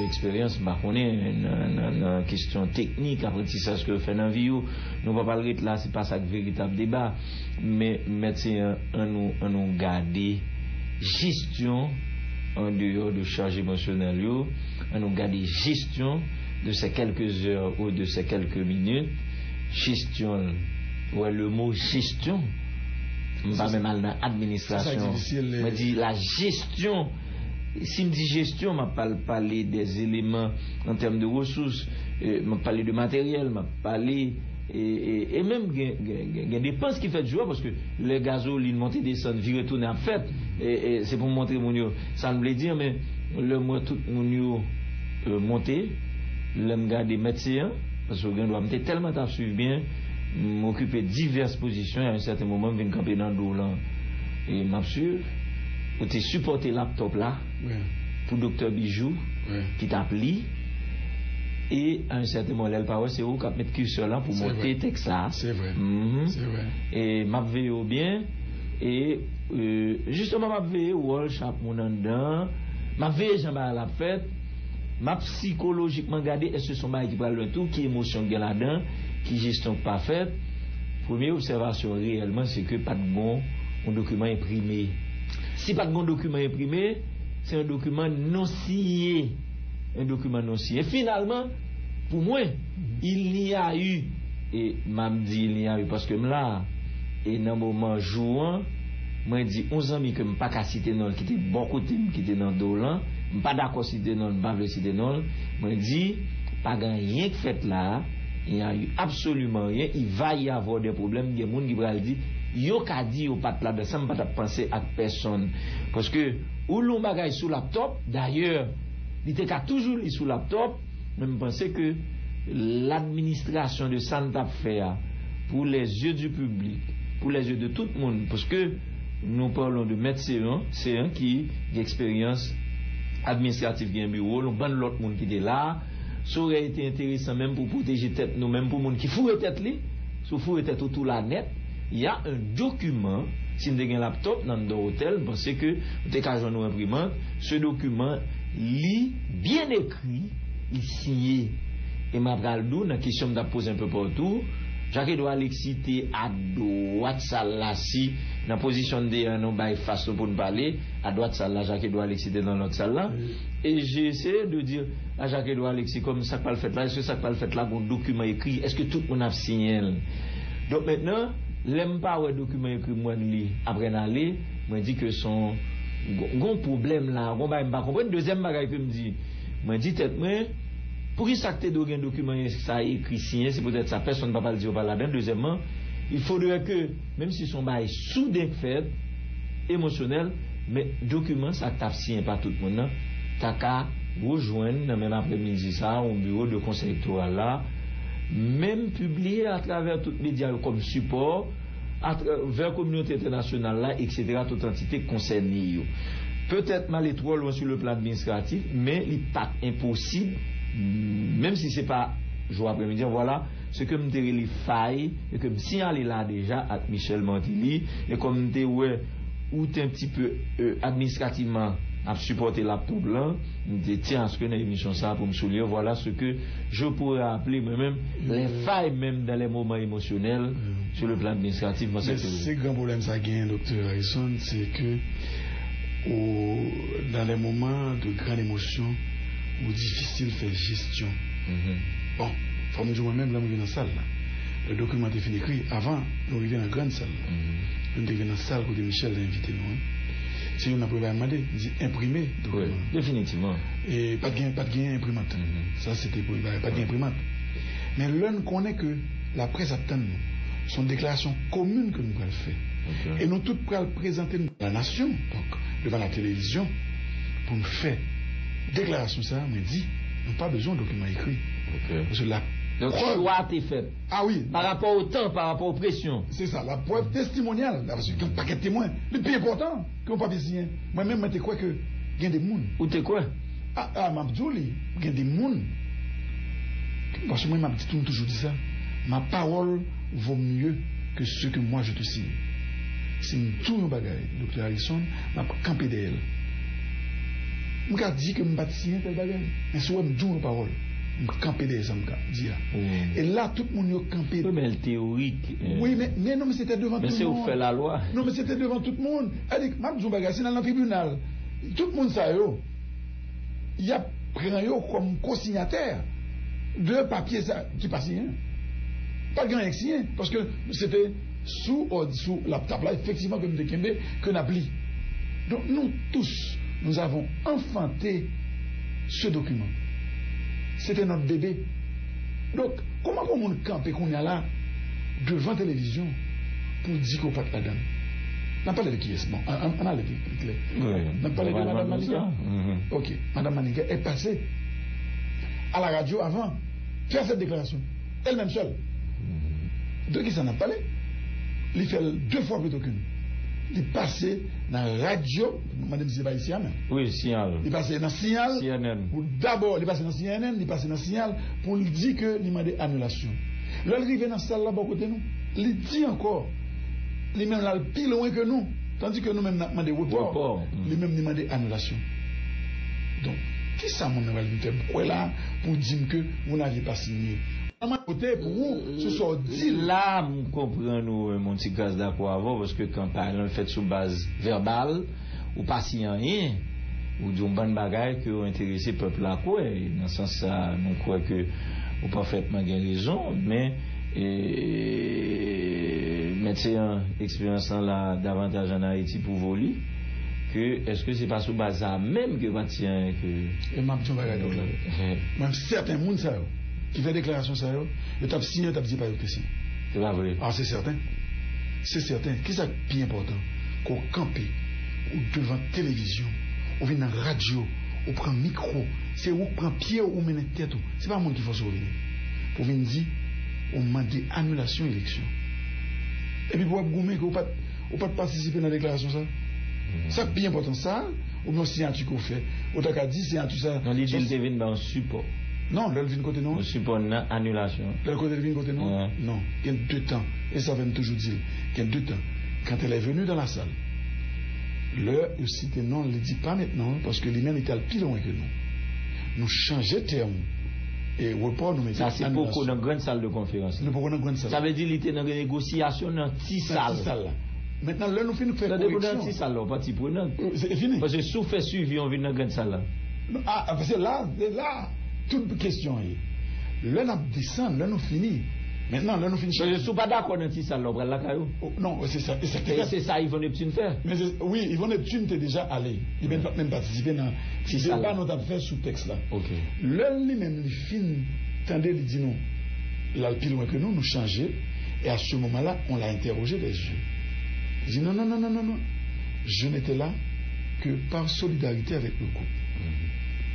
expérience, bah, on est dans question technique, apprentissage que fait dans la vie, nous pas parler de là, c'est pas ça le véritable débat, mais médecin, on nous garder gestion en dehors de charge émotionnelle, on nous garder gestion de ces quelques heures ou de ces quelques minutes, gestion, ouais, le mot gestion, pas même dans l'administration, me dit la gestion. Si je dis gestion, je vais parler des éléments en termes de ressources, je vais parler de matériel, je vais parler et même il y a des dépenses qui fait jouer parce que le gasoline monter descend virer tourner en fait et c'est pour montrer mon yo ça me veut dire mais le moi tout mon yo monter le me garder médecin parce que je dois me tellement t'as suivre bien m'occuper diverses positions à un certain moment venir camper dans dos là et m'absurde ou te supporter laptop là pour docteur Bijou qui t'appelle et à un certain moment elle parole c'est où qui mettre curseur là pour monter texte là c'est vrai c'est vrai et m'a veillé bien et justement m'a veillé wall chape mon dedans m'a veillé j'en à la fête m'a psychologiquement regarder est-ce que son bail qui parle tout qui émotion gain là-dedans qui gestion pas faite première observation réellement c'est que pas de bon un document imprimé. Si pas de bon document imprimé, c'est un document non signé. Un document non signé. Finalement, pour moi, il n'y a eu, et m'a dit il n'y a eu, parce que là, et dans le moment jouant, moi dit 11 amis que je ne pas qu'à citer non, qui était bon côté, qui était dans le dos là, je ne pas d'accord citer non, je ne pas le citer non, moi dit, pas rien que fait là, il n'y a eu absolument rien, il va y avoir des problèmes, il y a des gens qui vont dire, yo ka di yo pat là de ça pas penser à personne parce que ou l'on bagaille sous laptop d'ailleurs il était toujours sous laptop même penser que l'administration de Santa Fe pour les yeux du public pour les yeux de tout le monde parce que nous parlons de médecin c'est un qui expérience administrative qui un bureau nous ban l'autre monde qui était là ça aurait été intéressant même pour protéger tête nous même pour monde qui fourre tête li sous fourre tête autour la net. Il y a un document, si vous avez un laptop dans l'hôtel, vous pensez que vous avez une imprimante, ce document lit bien écrit, il signé. Et ma dans la question de poser un peu partout, Jacques doit l'exciter à droite, ça là, si, dans la position de non, bah, face pour nous parler, à droite, ça là, Jacques doit l'exciter dans l'autre salle là. Et j'ai essayé de dire à Jacques Edouard Alexis, comme ça pas le fait là, est-ce que ça pas le fait là, un document écrit, est-ce que tout le monde a signé? Donc maintenant, l'aime pas un document écrit moi li après aller moi dit que son gon problème là on va pas comprendre deuxième bagage que me dit moi dit tête moi pour qui ça que un document ça écrit signé c'est peut-être ça personne va pas le dire par là-dedans deuxièmement il faudrait que même si son bail soudain fait émotionnel mais document ça tape signé par tout le monde t'as qu'à rejoindre dans même après-midi ça au bureau de conseil électoral là même publié à travers toutes les médias comme support vers la communauté internationale là, etc., toute entité concernée. Peut-être mal trop loin sur le plan administratif, mais il n'est pas impossible, même si ce n'est pas jour après-midi, voilà, ce que je me failles, et que je signale là déjà à Michel Mantilly, et comme je ouais, ou un petit peu administrativement à supporter la troupe là, je tiens à ce que dans l'émission ça pour me souligner, voilà ce que je pourrais appeler moi-même les failles même dans les moments émotionnels sur le plan administratif. C'est grand problème ça gagne, docteur Harrison, c'est que dans les moments de grande émotion ou difficile faire gestion. Bon, faut me dire moi-même là, je suis dans la salle là. Le document est fini écrit avant, nous arrivons dans la grande salle. Nous arrivons dans la salle où Michel l'a invité nous. Si on a demandé, dit imprimer. Oui, définitivement. Et pas de gain imprimante. Ça c'était pour pas de gain imprimante. Mais l'un connaît que la presse attend nous. Son déclaration commune que nous allons faire. Et nous tous allons présenter la nation, donc devant la télévision, pour nous faire déclaration ça, me dit, nous n'avons pas besoin de documents écrits. Parce que la donc, choix est fait. Ah oui. Par rapport au temps, par rapport aux pressions. C'est ça, la preuve testimoniale. Parce qu'il y a un paquet de témoins. Le plus important, qu'on pas signer. Moi-même, je crois que il y a des gens. Où t'es quoi? Ma il y a des gens. Parce que moi, toujours dit ça. Ma parole vaut mieux que ce que moi je te signe. C'est tout un bagage. Docteur Harrison, m'a campé d'elle. Je me dis que je ne vais pas signer tel bagage. Mais si je me dis une parole, je vais camper des hommes. Et là, tout le monde a campé. Oui, mais le théorique. Oui, mais non, mais c'était devant tout le monde. Mais c'est où fait la loi. Non, mais c'était devant tout le monde. Elle dit, je bagage, c'est dans le tribunal. Tout le monde sait, il y a pris comme co-signataire de papiers qui pas signé. Pas grand signé, parce que c'était sous la table là, effectivement, comme de Kembe, que n'a pris. Donc, nous tous, nous avons enfanté ce document. C'était notre bébé. Donc, comment on peut camper qu'on est là, devant la télévision, pour dire qu'on pas de la dame? On n'a pas parlé de qui est-ce? Bon, on a le clair. On a parlé de Mme Manika. Ok, Mme Manika est passée à la radio avant faire cette déclaration. Elle-même seule. De qui ça n'a pas parlé? Il fait 2 fois plutôt qu'une. Il est passé dans la radio, madame c'est pas ici, même. Oui, signal. Il est passé dans signal. CNN. D'abord, il est passé dans CNN, il est passé dans signal pour lui dire que il m'a dit annulation. Là, il arrive dans la salle là-bas côté nous. Il dit encore, il même là plus loin que nous, tandis que nous-mêmes nous demandé report. Il même demandé annulation. Donc, qui ça mon va lui faire pourquoi là pour dire que vous n'aviez pas signé? Côté pour vous, ce soit dit là, nous comprenons mon petit gaz d'accord avant, parce que quand par exemple fait sous base verbale, ou pas signé rien, ou d'une bonne bagaille qui ont intéressé le peuple là quoi, et dans ce sens ça, nous croyons que vous parfaitement bien raison, mais mettez une expérience là davantage en Haïti pour voler. Que est-ce que c'est pas sous base ça même que va tient que et m'a dit bagaille même certains monde ça qui fait déclaration ça yo t'a signé t'a dit pas yo signé. C'est pas vrai. Ah c'est certain. C'est certain. Qu'est-ce qui est plus important qu'on campe ou devant télévision, ou vient dans radio, ou prend micro, c'est où prend pied ou mène tête. C'est pas monde qui faut sauver. Pour venir dire on demande annulation élection. Et puis pour goumer que ou pas participer dans la déclaration ça. Ça bien important ça ou bien signature qu'on fait. Ou t'as qu'à dire signature ça. Non, il devait dans support. Non, le vin côté non. Le support annulation. Le côté vin côté non. Non, il y a 2 temps et ça vient toujours dire qu'il y a 2 temps. Quand elle est venue dans la salle, le cité non, il ne dit pas maintenant parce que lui-même était plus loin que nous. Nous changeons de terme. Et report nous mettons. Ça c'est beaucoup dans une grande salle de conférence. Nous beaucoup dans grande salle. Ça veut dire qu'il était dans une négociation dans 6 salles. Maintenant là nous finissons faire correction. Dans 6 salles là, pas petit prenant. C'est fini. Parce que sous fait suivi on vient dans grande salle là. Ah parce que là toute question est. Là nous descend, là nous finissons. Maintenant, là, nous finissons. Je ne suis pas d'accord dans cette salle là, caillou. Non, c'est ça. C'est ça, Yvon Neptune faire. Mais oui, Yvon Neptune était déjà allé. Il n'a même participé dans ce débat nous avons fait sous texte là. Ok. Là, lui-même, il finit, tendez, il dit non. Il a le plus loin que nous changer. Et à ce moment-là, on l'a interrogé des yeux. Il dit non. Je n'étais là que par solidarité avec le groupe.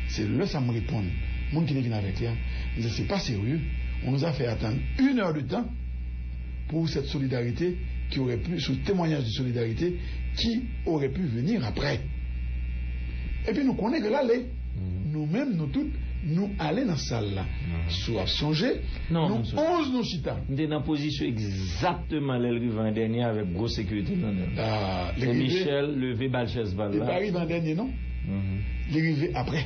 C'est là ça me répond. Mon qui est venu avec lui, il dit c'est pas sérieux. On nous a fait attendre 1 heure de temps pour cette solidarité qui aurait pu, ce témoignage de solidarité qui aurait pu venir après. Et puis nous connaissons que là, nous-mêmes, nous tous, nous allons dans la salle là. Soit songer, nous 11 nous chita. Nous sommes dans la position exactement l'en dernier avec grosse sécurité. Et Michel levé Balchès Bal. Il n'est pas arrivé en dernier, non? Il est arrivé après.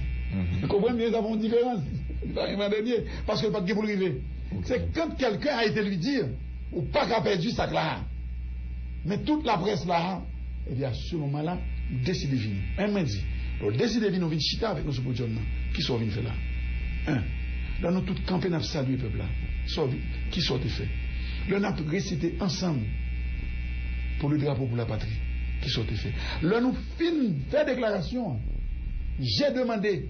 Vous comprenez, nous avons une différence. Il n'est pas arrivé en dernier. Parce que pas de pour arriver. C'est quand quelqu'un a été lui dire, ou pas qu'à perdu ça là. Mais toute la presse là, et bien à ce moment-là, décidez de venir. Un m'a dit, décidez de venir, nous venons chita avec nos supporters qui sont venus faire là. Là, nous tous campés, nous salué le peuple là. Qui sont fait. Là, nous avons récité ensemble pour le drapeau pour la patrie. Qui sont fait. Là, nous finissons faire déclaration. J'ai demandé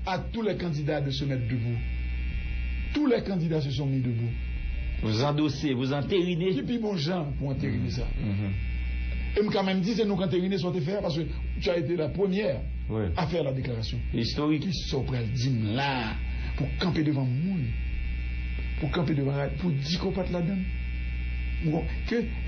à tous les candidats de se mettre debout. Tous les candidats se sont mis debout. Vous endossez, vous entérinez. Et puis bon gens pour entériner ça. Et quand même dit c'est nous qui entériner sont faire parce que tu as été la première à faire la déclaration. Historique. Qui sont prêts à dire là pour camper devant le monde. Pour camper devant pour dire qu'on pas la donne.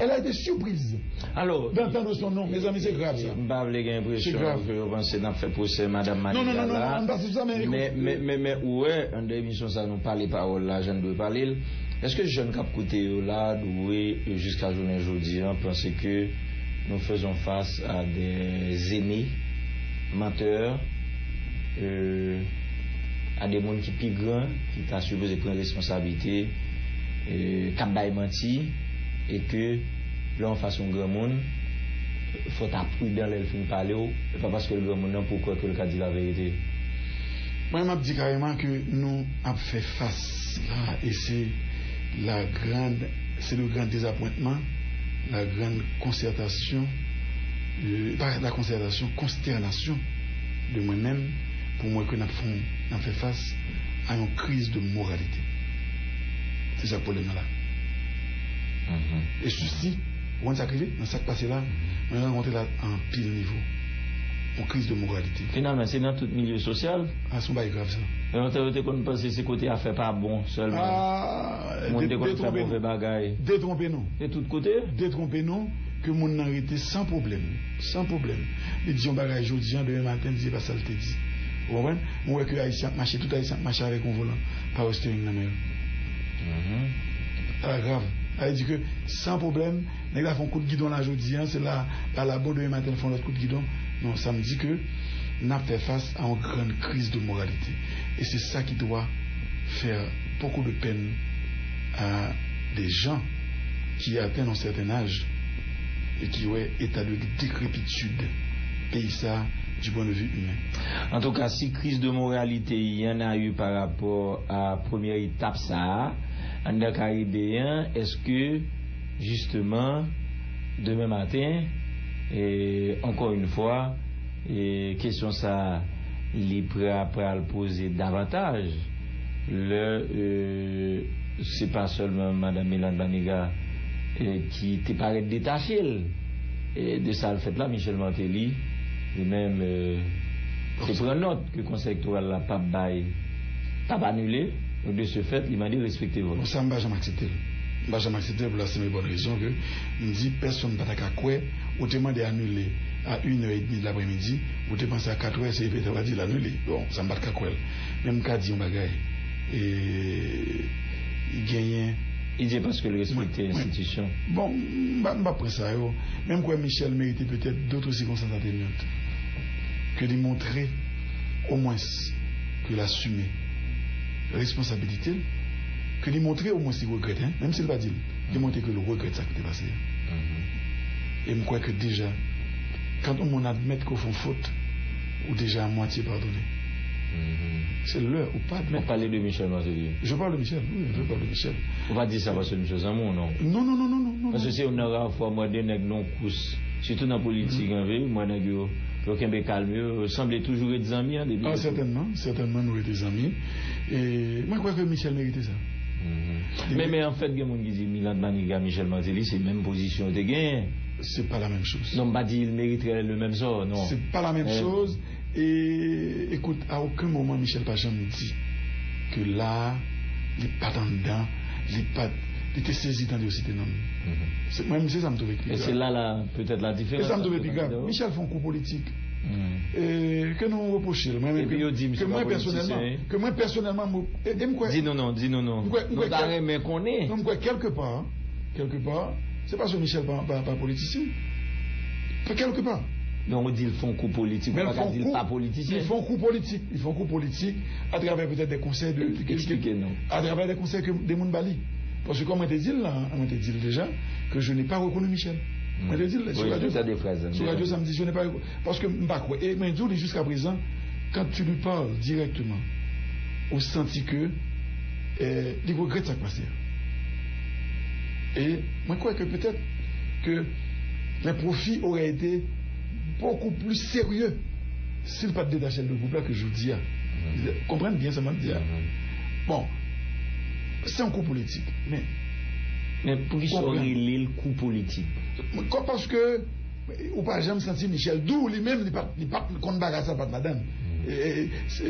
Elle a été surprise. Alors, d'entendre son nom, mes amis, c'est grave ça. J'ai l'impression que vous pensez d'en faire procès Madame Manika. Non, pas ça, mais ouais, en émission ça nous parle paroles là, je ne dois parler. Est-ce que les jeunes cap côté là, doué jusqu'à journée aujourd'hui, pensez que nous faisons face à des aînés, menteurs, à des gens qui sont plus grands, qui t'a supposé prendre responsabilité, qui menti, et que là, en façon grand monde, il faut être prudent dans le film parler, pas parce que le grand monde n'a pas croire que le cas dit la vérité. Moi, je dis carrément que nous avons fait face là, et c'est le grand désappointement, la grande concertation, consternation de moi-même, pour moi que nous avons fait face à une crise de moralité. C'est ça le problème là. Et ceci, on s'est arrivé dans ce qui s'est passé là, on a rencontré là en pile niveau. En crise de moralité. Finalement, c'est dans tout milieu social. Ah, c'est pas grave ça. Et on t'a qu'on pense que ces côtés à faire pas bon seulement. Ah, détrompez-nous. De tous côtés. Détrompez-nous que mon arrêté sans problème. Sans problème. Les disons bagage aujourd'hui, demain matin, disent pas ça le te dit. Vous comprenez? Moi que haïtien marcher tout haïtien marcher avec un volant, pas au steering dans mer. Pas grave. Elle dit que sans problème, les gars font coup de guidon là aujourd'hui, c'est là la bonne demain matin font l'autre coup de guidon. Non, ça me dit que nous avons fait face à une grande crise de moralité. Et c'est ça qui doit faire beaucoup de peine à des gens qui atteignent un certain âge et qui ont état de décrépitude. Pays ça du point de vue humain. En tout cas, si crise de moralité, il y en a eu par rapport à la première étape, ça, en Caribéen, est-ce que, justement, demain matin, et encore une fois, question ça, il est prêt à le poser davantage. C'est pas seulement Mme Mélane Baniga qui t'est paraît détachée de ça le fait là, Michel Martelly, lui-même, c'est pour note que le conseil électoral n'a pas annulé. Donc de ce fait, il m'a dit respectez-vous. Ça ne va jamais accepter. Je ne vais jamais accepter pour la simple bonne raison que je dis personne ne va pas quoi ou te demander d'annuler à 1h30 de l'après-midi, ou te penser à 4h, c'est peut-être dire l'annuler. Bon, ça ne va pas quoi. Même quand dit un bagaille, il gagne. Il dit parce que le respecter l'institution. Bon, je ne vais pas prendre ça. Même quoi Michel méritait peut-être d'autres circonstances atténuantes que de montrer au moins que l'assumer responsabilité, que de montrer au moins qu'il regrette, même s'il va dire, de montrer que le regrette ça qui est passé. Et je crois que déjà, quand on admet qu'on fait faute, ou déjà à moitié pardonné. C'est l'heure ou pas. Mais parler de Michel Martelly. Je parle de Michel, oui, je parle de Michel. On va dire ça parce que Michel Zamon, non? Non. Parce que si on aura fois moi des nègres non pousse, surtout dans la politique, moi nègres, aucun bé calme, semblait toujours être des amis. Ah, certainement, nous étions des amis. Et moi, je crois que Michel méritait ça. Mais en fait, il y a des gens qui disent Mélane Baniga, Michel Martelly, c'est la même position de gain. C'est pas la même chose. Non, pas dit il mériterait le même sort, non. C'est pas la même chose. Et écoute, à aucun moment Michel Pacham me dit que là, il n'est pas dedans, il était saisi dans les cités non. Même si ça me trouve plus grave. Et c'est là peut-être la différence. Et ça me trouve plus grave. Michel fait un coup politique. Et que nous reprochons. Que moi personnellement, dis non. Nous t'arrêtons, mais qu'on est. Donc, quelque part, c'est pas ce Michel pas politicien. Quelque part. Mais on dit qu'ils font coup politique, on ne dit pas politicien. Ils font coup politique à travers peut-être des conseils à travers des conseils que des gens bali. Parce que comme on te dit déjà que je n'ai pas reconnu Michel. On te dit sur radio, ça me dit je n'ai pas reconnu. Parce que et mais dis jusqu'à présent, quand tu lui parles directement, on senti que il regrette ça passé. Et moi je crois que peut-être que les profits auraient été beaucoup plus sérieux s'il pas détaché le groupe là que je vous dis. Comprenez bien ça m'a dit. Bon, c'est un coup politique. Mais pour qui sont le coup politique? Parce que ou pas jamais senti Michel Dou lui-même il pas contre bagarre ça pas madame.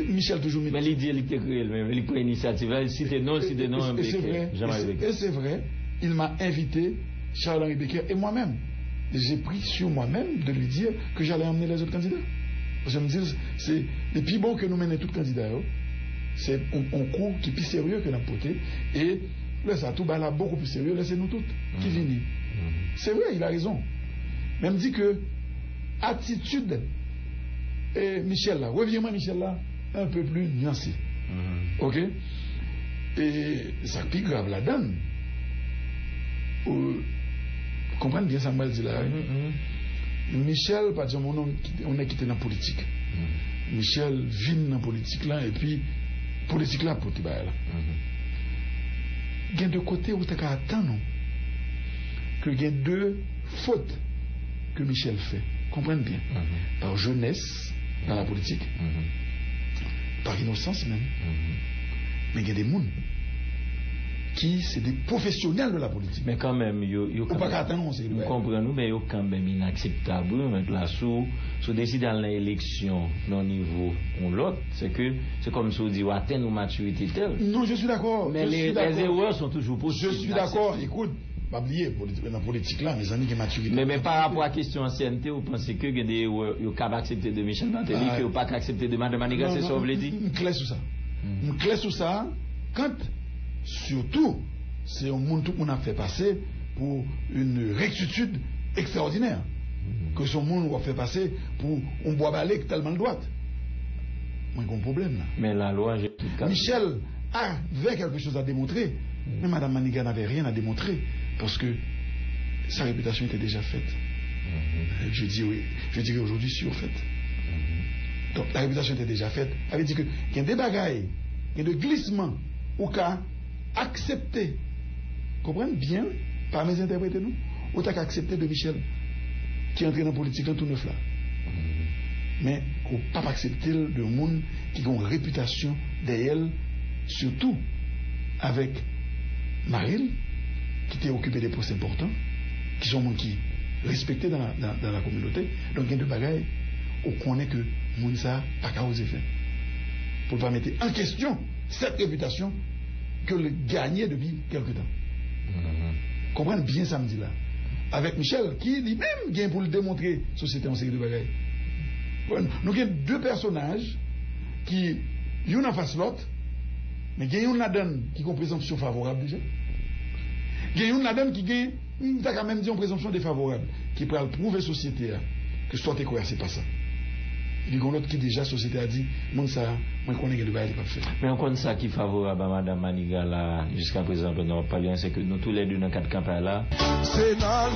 Michel toujours mais il dit il était créé il prend initiative il cite non et c'est vrai il m'a invité Charles-Henri Becker et moi-même j'ai pris sur moi-même de lui dire que j'allais emmener les autres candidats. Je me dis, c'est le plus bon que nous menons tous les candidats. C'est un coup qui est plus sérieux que notre côté. Et là, ça tout là beaucoup plus sérieux. Là, c'est nous toutes qui venons. C'est vrai, il a raison. Même dit que attitude, et Michel là, reviens-moi Michel là, un peu plus nuancée. Ok? Et ça plus grave la donne. Comprenez bien ça, moi, dit là. Michel, par exemple, on est quitté dans la politique. Michel vient dans la politique là, et puis, politique là, pour te là. Il y a deux côtés où tu as attendre que il y a deux fautes que Michel fait. Comprenez bien. Par jeunesse, dans la politique, par innocence même. Mais il y a des gens qui c'est des professionnels de la politique. Mais quand même, ou pas qu'attendre, c'est nous comprenons, mais c'est quand même inacceptable. Là, si décide dans l'élection, au niveau ou l'autre, c'est comme si on dit, atteindre une maturité telle. Non, je suis d'accord. Mais les erreurs sont toujours possibles. Je suis d'accord. Écoute, pas oublier, dans la politique là, mes amis qui maturité. Mais par rapport à la question ancienneté, vous pensez que il y a capable d'accepter de Michel Martelly, qu'il n'y a pas accepter de Mme Maniga, c'est ça que vous voulez dire? Clair sur ça. Clair sur ça, quand surtout, c'est un monde tout le monde a fait passer pour une rectitude extraordinaire. Que son monde a fait passer pour un bois balai tellement droite. Moi, il y a un problème là. Mais la loi, Michel avait quelque chose à démontrer, mais Mme Maniga n'avait rien à démontrer parce que sa réputation était déjà faite. Je dirais aujourd'hui sûr faite. Donc la réputation était déjà faite. Ça veut dire qu'il y a des bagailles, il y a des glissements au cas accepté. Comprenez bien, par mes interprétés, nous, au cas accepté de Michel, qui est entré dans la politique tout neuf là. Mais au pas accepter de monde qui ont une réputation derrière, surtout avec Maril, qui était occupé des postes importants, qui sont gens qui respectés dans la communauté. Donc il y a deux bagailles où on connaît que monde ça pas qu'à oser faire. Pour ne pas mettre en question cette réputation que le gagné depuis quelque temps. Comprenez bien samedi là. Avec Michel, qui lui-même vient pour le démontrer société en série de bagailles. Nous avons deux personnages qui, l'un en face l'autre, mais il y a une là-dedans qui a une présomption favorable déjà. Il y a une là-dedans qui a quand même dit une présomption défavorable, qui peut prouver société que soit quoi, c'est pas ça. Il y a un autre qui déjà société a dit, moi ça, moi je connais que le bail n'est pas fait. Mais on connaît ça qui est favorable à Mme Maniga là, jusqu'à présent, nous parlons, c'est que nous tous les deux dans 4 campagnes là. C'est dans